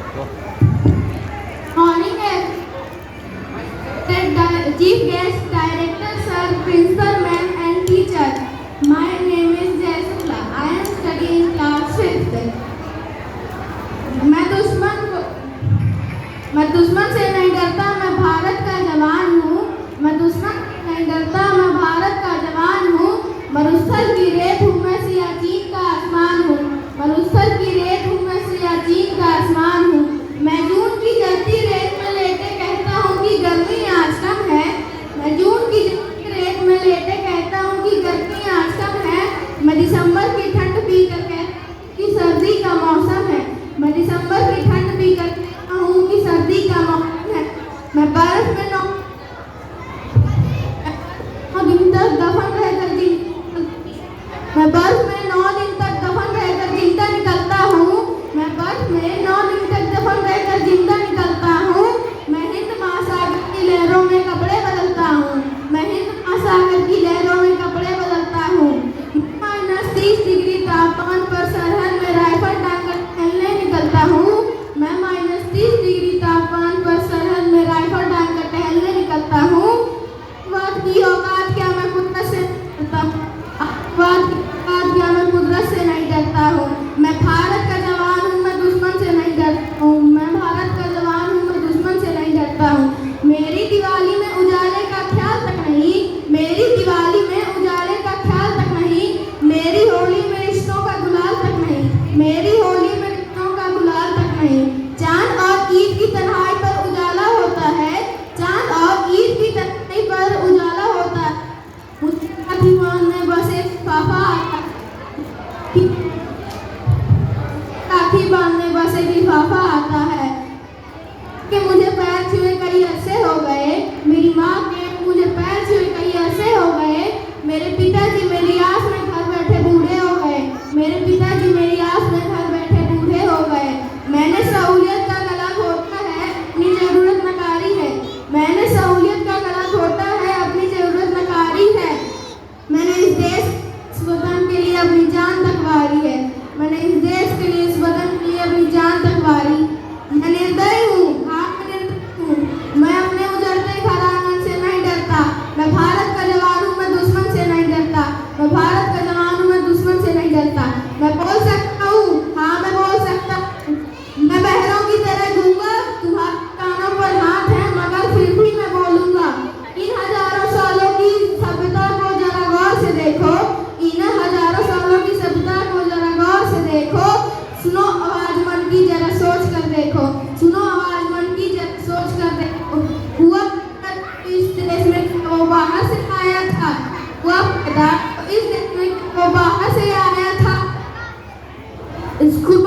Morning, Chief Guest, Director, Sir, Principal, Ma'am, and Teacher. My name is Jaisula. I am studying class 5th. मैं दुश्मन से नहीं डरता, मैं भारत का जवान हूँ। मैं दुश्मन से नहीं डरता, मैं भारत का जवान हूँ। मरुस्थल की रेत हूँ, मैं सियाचिन का आसमान हूँ। मरुस्थल की रेत हूँ, मैं सियाचिन का आसमान हूँ। मैं जून की जलती रेत में लेटे कहता हूँ कि गर्मी आज कम है। मैं जून की जलती रेत में लेटे कहता हूँ कि गर्मी आज कम है। मैं दिसंबर की ठंड पीकर कहता हूँ कि सर्दी का मौसम है। मैं दिसंबर की ठंड पीकर कहता हूँ कि सर्दी का मौसम है। मैं बर्फ में 9 दिन तक दफन रहकर मैं बर्फ में 9 दिन तक दफन रहकर जिंदा निकलता हूँ। मैं बर्फ में 9 दिन तक दफन रहकर जिंदा निकलता हूँ। मैं हिंद महासागर की लहरों में कपड़े बदलता हूँ। मैं हिंद महासागर की लहरों में कपड़े बदलता हूँ। -30 डिग्री तापमान पर सरहद में राइफल टांगकर टहलने निकलता हूँ। मैं -30 डिग्री तापमान पर सरहद में राइफल टांगकर टहलने निकलता हूँ। आतंकवाद की औकात क्या, मैं कुदरत से डरता हूँ। आतंकवाद की औकात क्या, मैं कुदरत से नहीं डरता हूँ। मैं भारत का जवान हूँ, मैं दुश्मन से नहीं डरता हूँ। मैं भारत का जवान हूँ, मैं दुश्मन से नहीं डरता हूँ। मेरी दिवाली में उजाले का ख्याल तक नहीं। मेरी दिवाली में उजाले का ख्याल तक नहीं। मेरी होली में रिश्तों का गुलाल तक नहीं। मेरी होली में रिश्तों का गुलाल तक नहीं। चांद और ईद की तन्हाई पर उजाला होता है। चांद और ईद की तन्हाई पर उजाला होता है। मुझे राखी बांधने बस एक लिफाफा आता है। राखी बांधने बस एक लिफाफा आता है कि मुझे पैर छुए कई अरसे हो गए। मेरी माँ के मुझे पैर छुए कई अरसे हो गए। मेरे पिताजी मेरी आस में घर बैठे बूढ़े हो गए। मेरे पिताजी मेरी आस में घर बैठे बूढ़े हो गए। मैंने सहूलियत का गला घोटा है, अपनी जरूरत नकारी है। मैंने सहूलियत का गला घोटा है, अपनी जरूरत नकारी है। मैंने इस देश इस वतन के लिए अपनी जान तक वारी है। मैंने इस देश के लिए इस वतन के लिए अपनी जान तक वारी। मैं निर्दयी हूँ, मैं अपने उजड़ते घर आंगन से नहीं डरता। मैं भारत का जवान हूँ, मैं दुश्मन से नहीं डरता। मैं भारत का जवान हूँ, मैं दुश्मन से नहीं डरता। मैं बोल सकता हूँ, हाँ मैं बोल सकता हूँ। मैं बहरों की तरह गूंगा, तुम्हारे कानों पर हाथ है मगर फिर भी मैं बोलूंगा। इन हजारों सालों की सभ्यता को जरा गौर से देखो। इन हजारों सालों की सभ्यता को जरा गौर से देखो। सुनो आवाज मन की जरा सोच कर देखो। सुनो आवाज मन की जरा सोच कर देखो। हुआ इस देश में वो बाहर से आया था। हुआ पैदा इस देश में वो बाहर से आया था। स्कूल